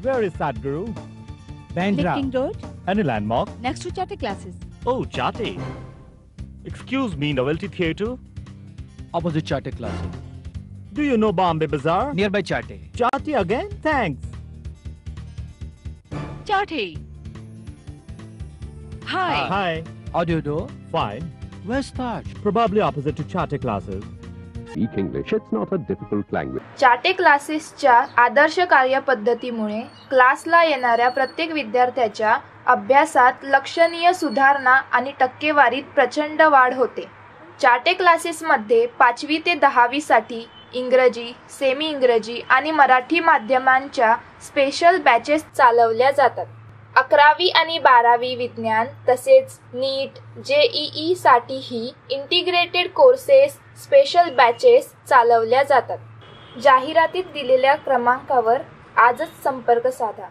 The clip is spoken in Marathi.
Where is Sadhguru? Bandra. Licking Road, Any landmark? next to charter classes. Oh, Chate. Excuse me, Novelty Theatre? Opposite Chate classes. Do you know Bombay Bazaar? Nearby Chate. Chati again? Thanks. Charty. Hi. Hi. How do you do? Fine. Where's Taj? Probably opposite to Chate classes. Speak English. It's not a difficult language. Chate क्लासेसच्या आदर्श कार्यपद्धतीमुळे क्लासला येणाऱ्या प्रत्येक विद्यार्थ्याच्या अभ्यासात लक्षणीय सुधारणा आणि टक्केवारीत प्रचंड वाढ होते. चाटे क्लासेसमध्ये 5वी ते 10वी साठी इंग्रजी, सेमी इंग्रजी आणि मराठी माध्यमांच्या स्पेशल बॅचेस चालवल्या जातात. 11वी आणि 12वी विज्ञान तसेच नीट, JEE साठीही इंटिग्रेटेड कोर्सेस स्पेशल बॅचेस चालवल्या जातात. जाहिरातीत दिलेल्या क्रमांकावर आजच संपर्क साधा.